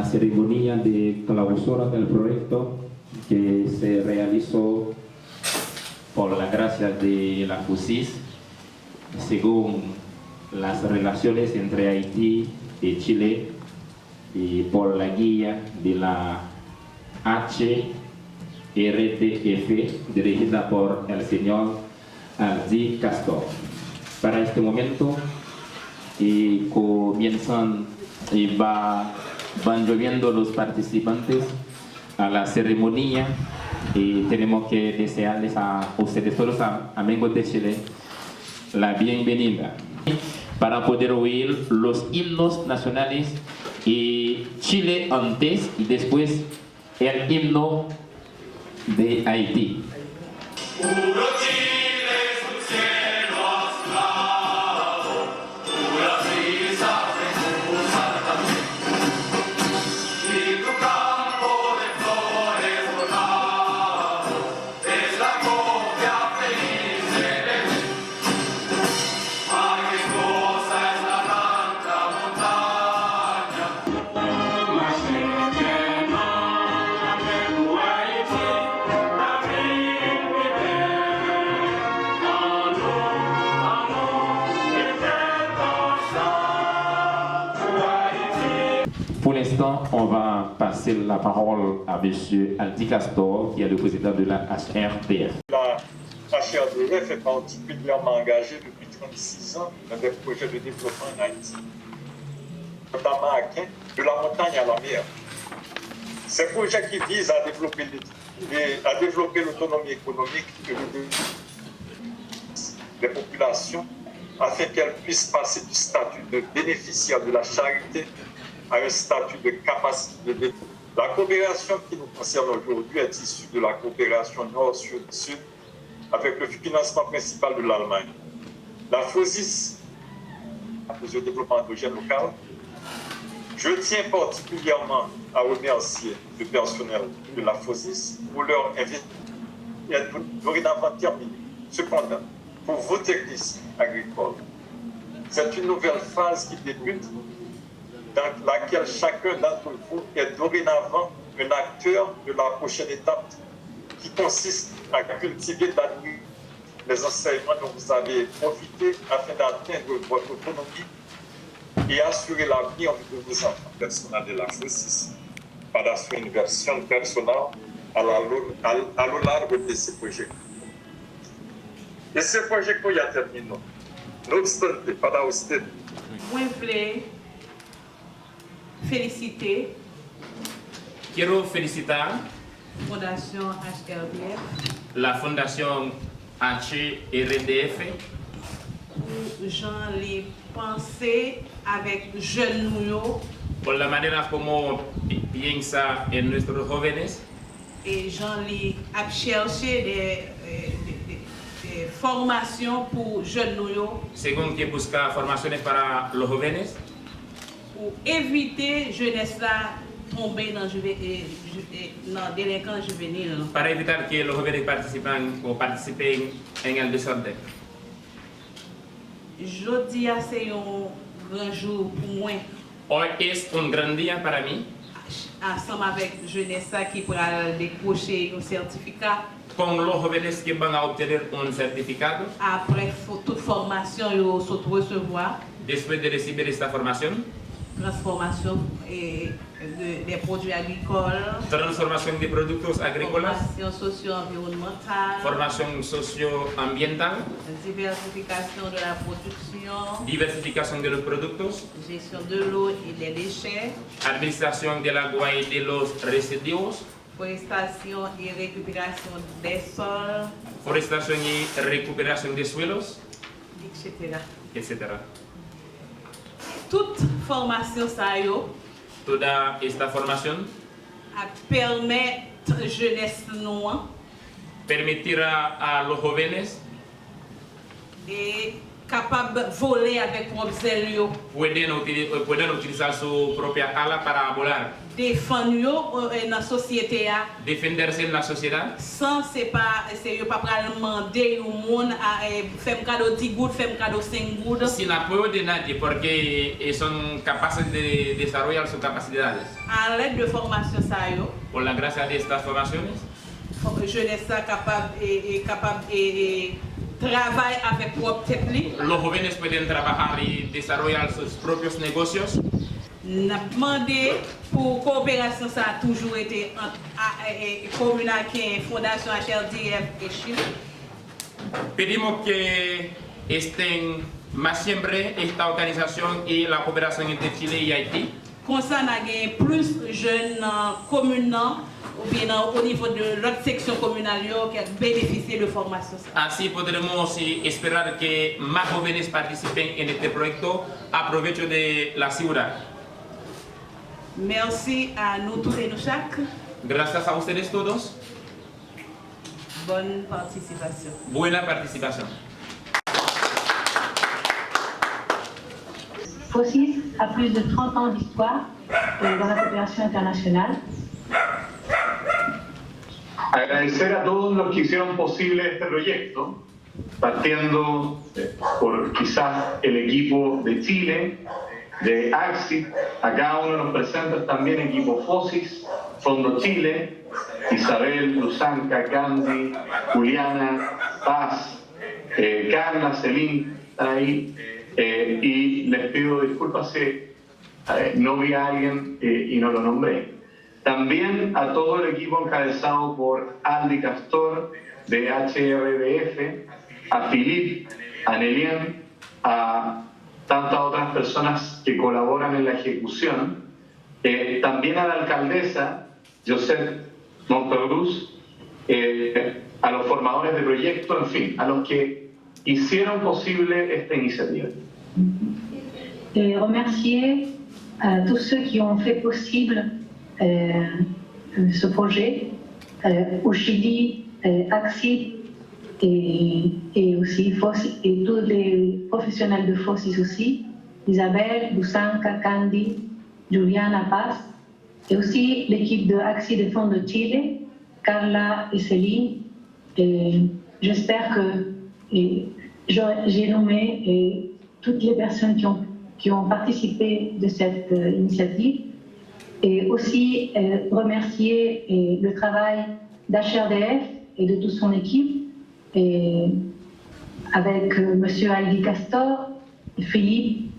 la ceremonia de clausura del proyecto que se realizó por la gracia de la FUSIS, según las relaciones entre Haití y Chile y por la guía de la HRTF dirigida por el señor Aldi Castor. Para este momento comienzan y van lloviendo los participantes a la ceremonia y tenemos que desearles a ustedes todos, amigos de Chile, la bienvenida para poder oír los himnos nacionales y Chile antes y después el himno de Haití. Pour l'instant, on va passer la parole à M. Aldi Castor, qui est le président de la HRTF. La HRTF est particulièrement engagée depuis 36 ans dans des projets de développement en Haïti, notamment à Quin, de la montagne à la mer. Ces projets qui visent à développer l'autonomie économique et des populations afin qu'elles puissent passer du statut de bénéficiaire de la charité à un statut de capacité de développement. La coopération qui nous concerne aujourd'hui est issue de la coopération Nord-Sud-Sud avec le financement principal de l'Allemagne. La FOSIS, le développement endogène local, je tiens particulièrement à remercier le personnel de la FOSIS pour leur investissement dorénavant terminé. Cependant, pour vos techniciens agricoles, c'est une nouvelle phase qui débute dans laquelle chacun d'entre vous est dorénavant un acteur de la prochaine étape qui consiste à cultiver les enseignements dont vous avez profité afin d'atteindre votre autonomie et assurer l'avenir de vos enfants. Personnel de la FOSIS para su inversión personal a lo largo de ese proyecto. Ese proyecto ya terminó. No obstante, para usted, féliciter. Quiero felicitar Fondation HRDF. la Fondation HRDF Pour Jean les penser avec jeunes nous por la manera como piensa en nuestros jóvenes et Jean les a cherché des formations pour jeunes nous según que busca formaciones para los jóvenes pour éviter jeunesse là tomber dans délinquance juvénile. para evitar que los jóvenes participen en el desorden. Jeudi c'est un grand jour pour moi. Hoy es un gran día para mí, Ensemble avec jeunesse qui pourra décrocher un certificat. con los jóvenes que van a obtener un certificado. Après toute formation, ils se recevoir. Después de recibir esta formación, Transformation des produits agricoles. transformación de productos agrícolas, Formation socio-environnementale. formación socioambiental, Diversification de la production. diversificación de los productos, Gestion de l'eau et des déchets. administración del agua y de los residuos, Forestation et récupération des sols, forestación y recuperación de suelos, etc. etc. Toute formation ça yo Toda esta formación permet jeunesse noire permitirá a los jóvenes et capable de voler avec propre zèle, pueden utilizar su propia ala para volar, défendre dans la société, defenderse en la sociedad, sans c'est pas demander au monde à faire un cadeau 10 gouttes, faire un cadeau 5 gouttes. sin apoyo de nadie, porque son capaces de desarrollar sus capacidades. À l'aide de formation, Por la gracia de estas formaciones, jeunesse capable et travailler avec propre tête. los jóvenes pueden trabajar y desarrollar sus propios negocios. N'a demandé pour coopération, ça a toujours été entre Communaquin, Fondation HLDF et Chili. Pedimos que estén más siempre esta organización y la cooperación entre Chile y Haití. Comme ça, on a gagné plus de jeunes communes ou bien au niveau de l'autre section communale qui a bénéficié de formation. Así podremos esperar que más jóvenes participen en este proyecto a provecho de la ciudad. Merci à nous tous et nous chaque. Gracias a ustedes todos. Bonne participation. Buena participación. FOSIS a plus de 30 ans d'histoire dans la coopération internationale. Agradecer a todos los que hicieron posible este proyecto, partiendo por quizás el equipo de Chile, de AXI, a cada uno de los presentes también equipo FOSIS, Fondo Chile, Isabel, Lusanca, Candy, Juliana, Paz, Carla, Celín, están ahí, y les pido disculpas si no vi a alguien y no lo nombré. También a todo el equipo encabezado por Aldi Castor de HRBF, a Philippe, a Nelien, a tantas otras personas que colaboran en la ejecución, también a la alcaldesa Josette Montegruz, a los formadores de proyecto, en fin, a los que hicieron posible esta iniciativa. Remercier tous ceux qui ont fait possible ce projet, au Chili, AXI et aussi FOSIS, et tous les professionnels de FOSIS aussi, Isabelle, Lusanca, Candy, Juliana, Paz, et aussi l'équipe de AXI de Fonds de Chile, Carla et Céline. J'espère que j'ai nommé toutes les personnes qui ont participé de cette initiative. Et aussi remercier le travail d'HRDF et de toute son équipe, avec M. Aldi Castor, Philippe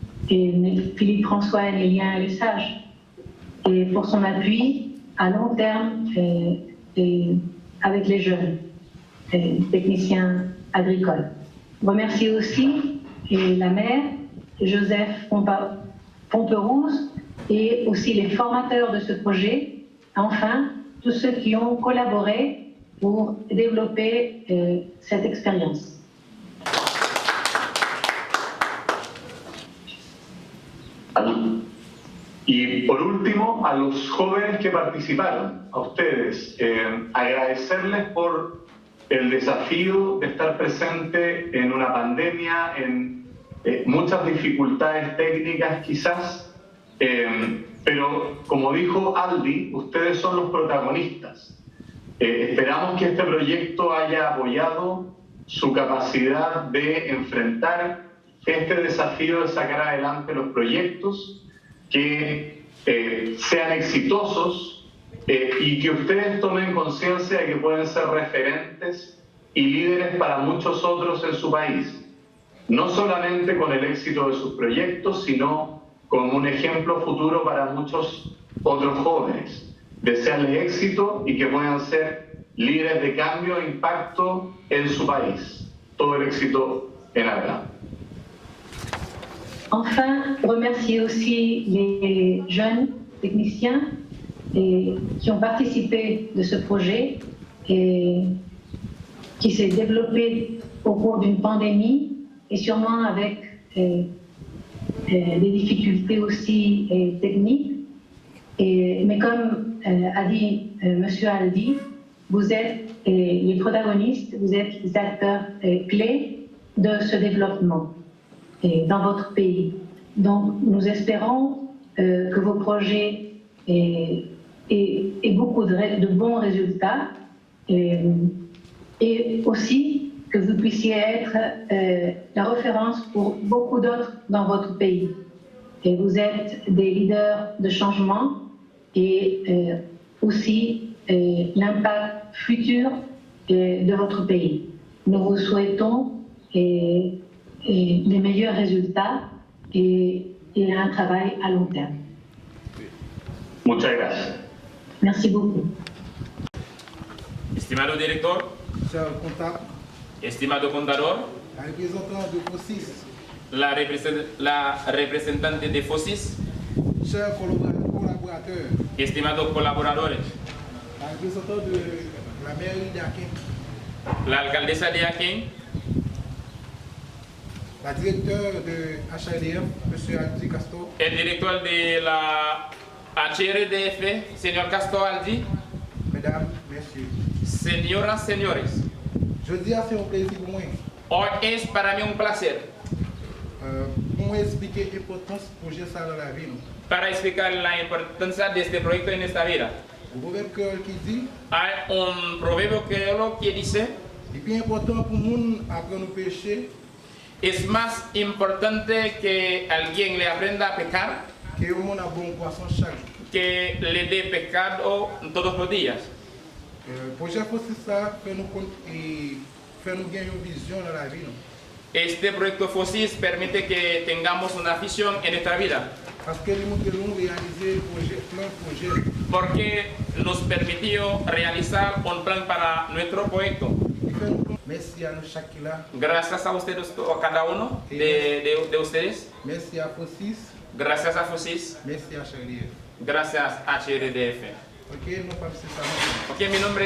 François et Nélien Lesage, et pour son appui à long terme avec les jeunes techniciens agricoles. Remercier aussi la maire, Joseph Pomperouse, et aussi les formateurs de ce projet, enfin, tous ceux qui ont collaboré pour développer cette expérience. Y por último, a los jóvenes que participaron, a ustedes, agradecerles por el desafío de estar presente en una pandemia, en muchas dificultades técnicas quizás, pero como dijo Aldi, ustedes son los protagonistas. Esperamos que este proyecto haya apoyado su capacidad de enfrentar este desafío de sacar adelante los proyectos, que sean exitosos y que ustedes tomen conciencia de que pueden ser referentes y líderes para muchos otros en su país, no solamente con el éxito de sus proyectos, sino como un ejemplo futuro para muchos otros jóvenes. Desearles éxito y que puedan ser líderes de cambio e impacto en su país. Todo el éxito en adelante. Enfin, remercier aussi les jeunes techniciens qui ont participé de ce projet et qui s'est développé au cours d'une pandémie et sûrement avec des difficultés aussi techniques. Mais comme a dit M. Aldi, vous êtes les protagonistes, vous êtes les acteurs clés de ce développement. dans votre pays. Donc, nous espérons que vos projets aient beaucoup de bons résultats et aussi que vous puissiez être la référence pour beaucoup d'autres dans votre pays. Et vous êtes des leaders de changement et aussi l'impact futur de votre pays. Nous vous souhaitons les meilleurs résultats et un travail à long terme. Muchas gracias. Merci beaucoup. Estimado director, Cher comptable, estimado contador, la représentant de FOSIS, la representante de FOSIS, chers collaborateurs, estimados colaboradores, la représentant de la mairie d'Aquin, la alcaldesa de Aquén, la directeur de HRDF, M. Aldi Castor, el director de la HRDF, señor Castor Aldi, mesdames, messieurs. señoras, señores, Je dis c'est un plaisir pour moi. hoy es para mí un placer Pour expliquer l'importance du projet ça dans la vie. para explicar la importancia de este proyecto en esta vida. Le proverbe qui dit, Hay un proverbio que dice, il est bien important pour nous apprendre à pécher es más importante que alguien le aprenda a pecar que le monde a bon poisson chaque jour. que le dé pecado todos los días. Le projet FOSIS ça fait nous gagner une vision dans la vie. Este proyecto FOSIS permite que tengamos una visión en nuestra vida, Parce que nous devons réaliser plein de projets. porque nos permitió realizar un plan para nuestro proyecto. Merci à nous Shakila, Gracias a ustedes, a cada uno de ustedes, merci à FOSIS, gracias a FOSIS, merci à HRDF. gracias a HRDF. Ok, no para precisar. Ok, mi nombre